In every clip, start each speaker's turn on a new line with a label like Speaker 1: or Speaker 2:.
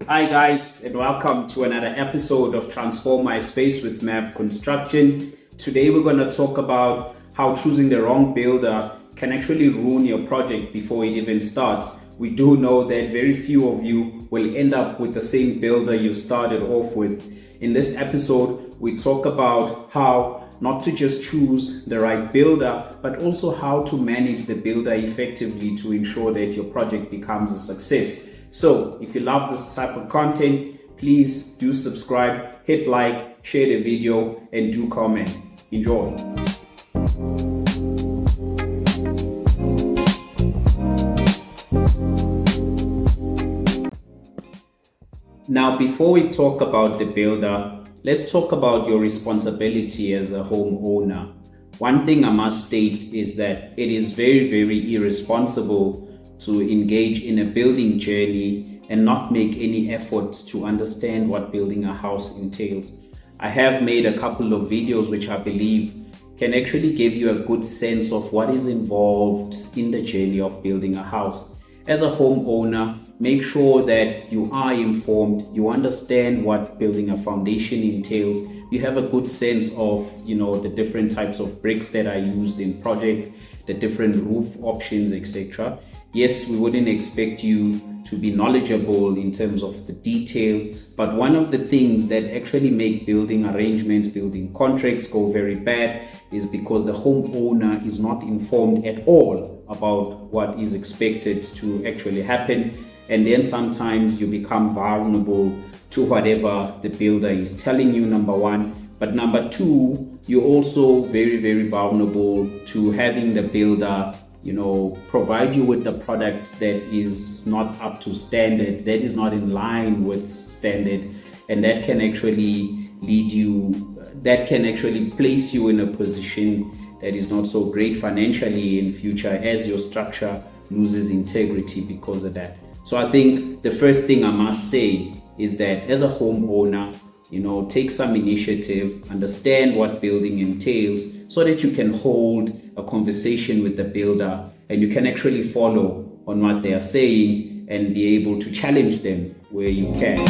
Speaker 1: Hi guys, and welcome to another episode of Transform My Space with Mav Construction. Today we're going to talk about how choosing the wrong builder can actually ruin your project before it even starts. We do know that very few of you will end up with the same builder you started off with. In this episode, we talk about how not to just choose the right builder, but also how to manage the builder effectively to ensure that your project becomes a success. So if you love this type of content, please do subscribe, hit like, share the video, and do comment. Enjoy. Now, before we talk about the builder, let's talk about your responsibility as a homeowner. One thing I must state is that it is very, very irresponsible to engage in a building journey and not make any effort to understand what building a house entails. I have made a couple of videos which I believe can actually give you a good sense of what is involved in the journey of building a house. As a homeowner, make sure that you are informed, you understand what building a foundation entails, you have a good sense of, the different types of bricks that are used in projects, the different roof options, etc. Yes, we wouldn't expect you to be knowledgeable in terms of the detail, but one of the things that actually make building arrangements, building contracts go very bad is because the homeowner is not informed at all about what is expected to actually happen. And then sometimes you become vulnerable to whatever the builder is telling you, number one. But number two, you're also very, very vulnerable to having the builder provide you with the product that is not up to standard, that is not in line with standard, and that can actually place you in a position that is not so great financially in future as your structure loses integrity because of that. So I think the first thing I must say is that as a homeowner, take some initiative, understand what building entails so that you can hold a conversation with the builder and you can actually follow on what they are saying and be able to challenge them where you can.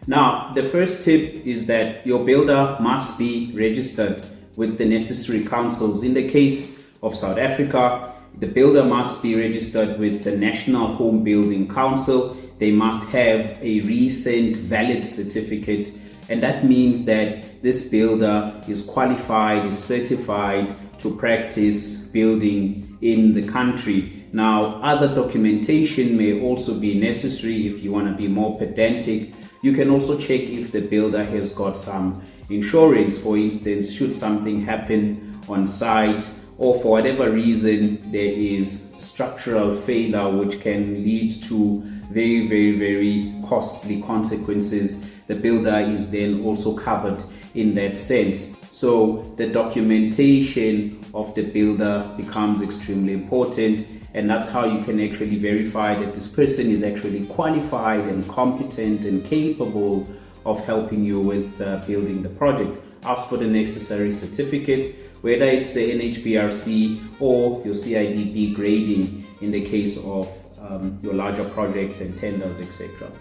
Speaker 1: Now, the first tip is that your builder must be registered with the necessary councils. In the case of South Africa, the builder must be registered with the National Home Building Council. They must have a recent valid certificate, and that means that this builder is qualified, is certified to practice building in the country. Now, other documentation may also be necessary if you want to be more pedantic. You can also check if the builder has got some insurance. For instance, should something happen on site or for whatever reason there is structural failure which can lead to very, very, very costly consequences, the builder is then also covered in that sense. So the documentation of the builder becomes extremely important, and that's how you can actually verify that this person is actually qualified and competent and capable of helping you with building the project. Ask for the necessary certificates, whether it's the NHBRC or your CIDB grading in the case of your larger projects and tenders, etc.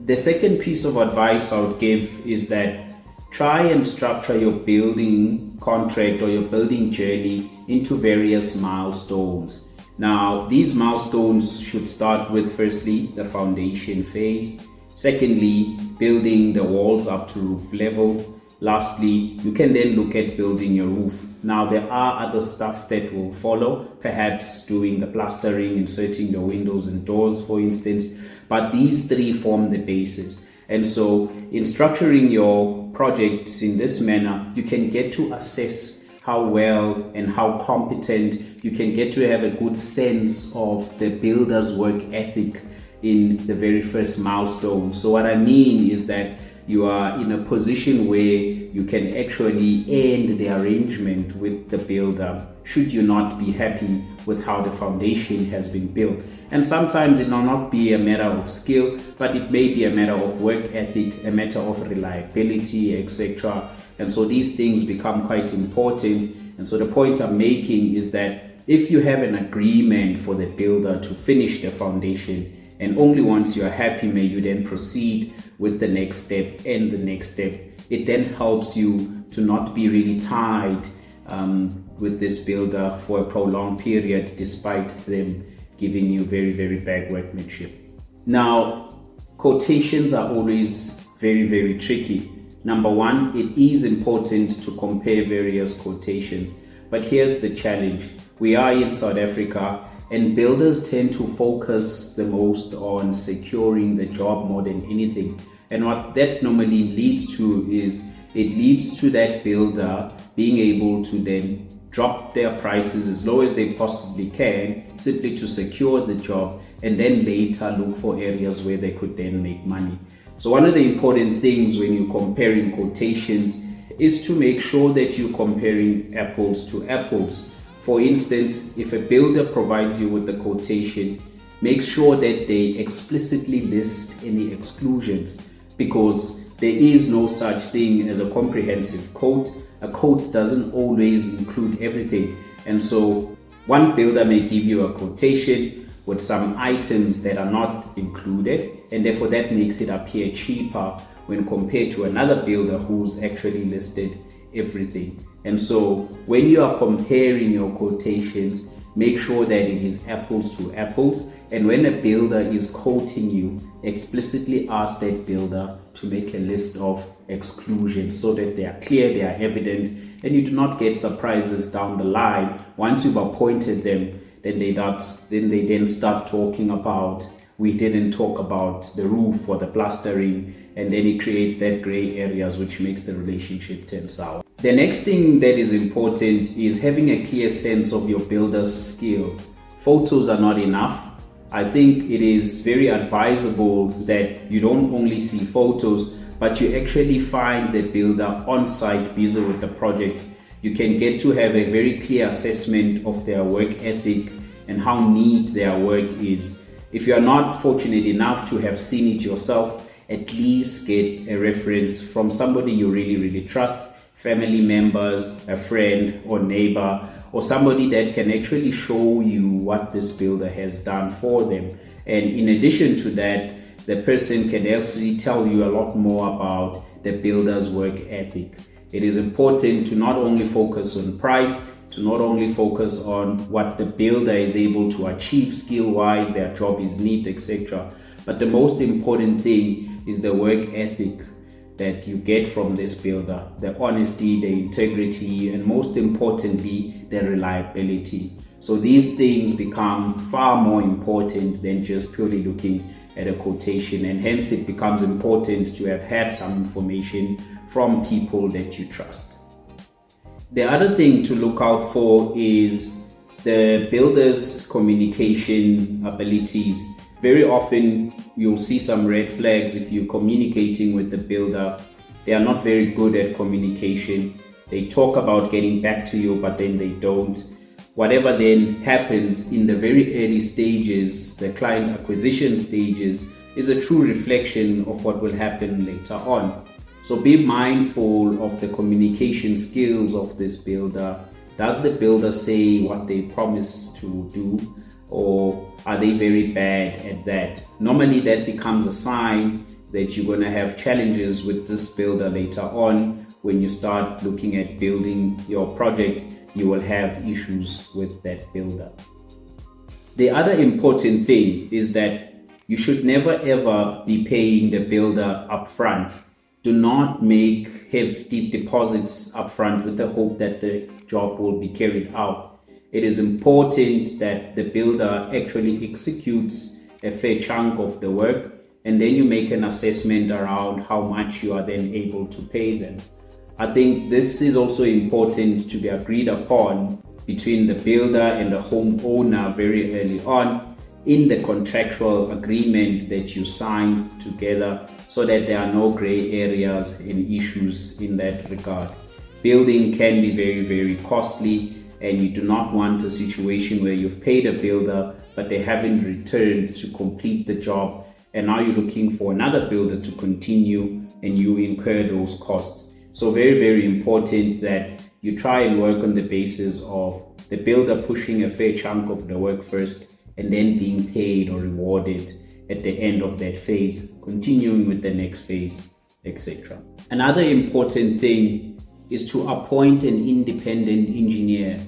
Speaker 1: The second piece of advice I would give is that try and structure your building contract or your building journey into various milestones. Now, these milestones should start with, firstly, the foundation phase. Secondly, building the walls up to roof level. Lastly, you can then look at building your roof. Now, there are other stuff that will follow, perhaps doing the plastering, inserting the windows and doors, for instance, but these three form the basis. And so in structuring your projects in this manner, you can get to assess how well and how competent you can get to have a good sense of the builder's work ethic in the very first milestone. So what I mean is that you are in a position where you can actually end the arrangement with the builder should you not be happy with how the foundation has been built. And sometimes it will not be a matter of skill, but it may be a matter of work ethic, a matter of reliability, etc. And so these things become quite important. And so the point I'm making is that if you have an agreement for the builder to finish the foundation, And only once you are happy may you then proceed with the next step and the next step. It then helps you to not be really tied with this builder for a prolonged period, despite them giving you very, very bad workmanship. Now, quotations are always very, very tricky. Number one, it is important to compare various quotations. But here's the challenge. We are in South Africa, and builders tend to focus the most on securing the job more than anything. And what that normally leads to is it leads to that builder being able to then drop their prices as low as they possibly can, simply to secure the job, and then later look for areas where they could then make money. So one of the important things when you're comparing quotations is to make sure that you're comparing apples to apples. For instance, if a builder provides you with the quotation, make sure that they explicitly list any exclusions, because there is no such thing as a comprehensive quote. A quote doesn't always include everything. And so one builder may give you a quotation with some items that are not included, and therefore that makes it appear cheaper when compared to another builder who's actually listed everything. And so when you are comparing your quotations, make sure that it is apples to apples. And when a builder is quoting you, explicitly ask that builder to make a list of exclusions so that they are clear, they are evident, and you do not get surprises down the line. Once you've appointed them, then they start talking about, we didn't talk about the roof or the plastering, and then it creates that gray areas which makes the relationship turn sour. The next thing that is important is having a clear sense of your builder's skill. Photos are not enough. I think it is very advisable that you don't only see photos, but you actually find the builder on site busy with the project. You can get to have a very clear assessment of their work ethic and how neat their work is. If you are not fortunate enough to have seen it yourself, at least get a reference from somebody you really, really trust, family members, a friend or neighbor, or somebody that can actually show you what this builder has done for them. And in addition to that, the person can actually tell you a lot more about the builder's work ethic. It is important to not only focus on price, to not only focus on what the builder is able to achieve skill-wise, their job is neat, etc. But the most important thing is the work ethic that you get from this builder, the honesty, the integrity, and most importantly, the reliability. So these things become far more important than just purely looking at a quotation, and hence it becomes important to have had some information from people that you trust. The other thing to look out for is the builder's communication abilities. Very often you'll see some red flags if you're communicating with the builder. They are not very good at communication. They talk about getting back to you, but then they don't. Whatever then happens in the very early stages, the client acquisition stages, is a true reflection of what will happen later on. So be mindful of the communication skills of this builder. Does the builder say what they promise to do, or are they very bad at that? Normally that becomes a sign that you're going to have challenges with this builder later on. When you start looking at building your project, you will have issues with that builder. The other important thing is that you should never ever be paying the builder upfront. Do not make hefty deposits upfront with the hope that the job will be carried out. It is important that the builder actually executes a fair chunk of the work, and then you make an assessment around how much you are then able to pay them. I think this is also important to be agreed upon between the builder and the homeowner very early on in the contractual agreement that you sign together, so that there are no gray areas and issues in that regard. Building can be very, very costly, and you do not want a situation where you've paid a builder but they haven't returned to complete the job, and now you're looking for another builder to continue and you incur those costs. So very, very important that you try and work on the basis of the builder pushing a fair chunk of the work first and then being paid or rewarded at the end of that phase, continuing with the next phase, etc. Another important thing is to appoint an independent engineer.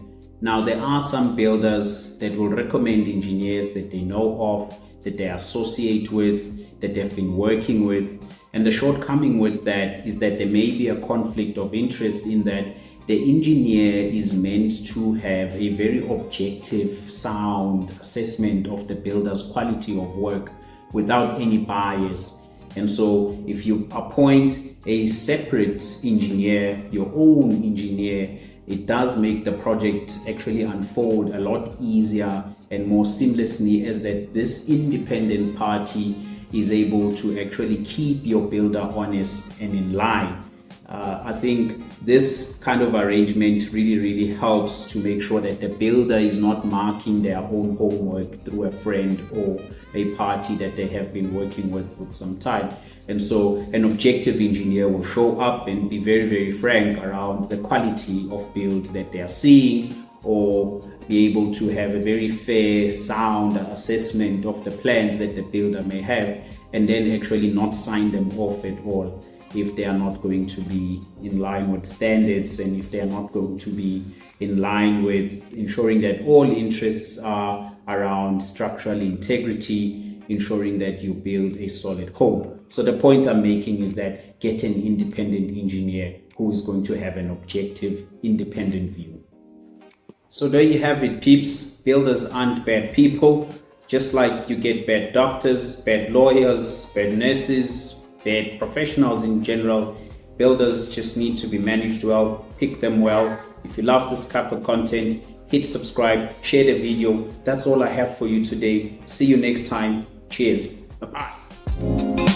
Speaker 1: Now, there are some builders that will recommend engineers that they know of, that they associate with, that they've been working with. And the shortcoming with that is that there may be a conflict of interest in that the engineer is meant to have a very objective, sound assessment of the builder's quality of work without any bias. And so if you appoint a separate engineer, your own engineer, it does make the project actually unfold a lot easier and more seamlessly, as that this independent party is able to actually keep your builder honest and in line. I think this kind of arrangement really helps to make sure that the builder is not marking their own homework through a friend or a party that they have been working with for some time. And so an objective engineer will show up and be very frank around the quality of build that they are seeing, or be able to have a very fair, sound assessment of the plans that the builder may have, and then actually not sign them off at all if they are not going to be in line with standards, and if they are not going to be in line with ensuring that all interests are around structural integrity, ensuring that you build a solid home. So the point I'm making is that get an independent engineer who is going to have an objective, independent view. So there you have it, peeps. Builders aren't bad people. Just like you get bad doctors, bad lawyers, bad nurses, bad professionals in general, builders just need to be managed well, pick them well. If you love this type of content, hit subscribe, share the video. That's all I have for you today. See you next time. Cheers. Bye-bye.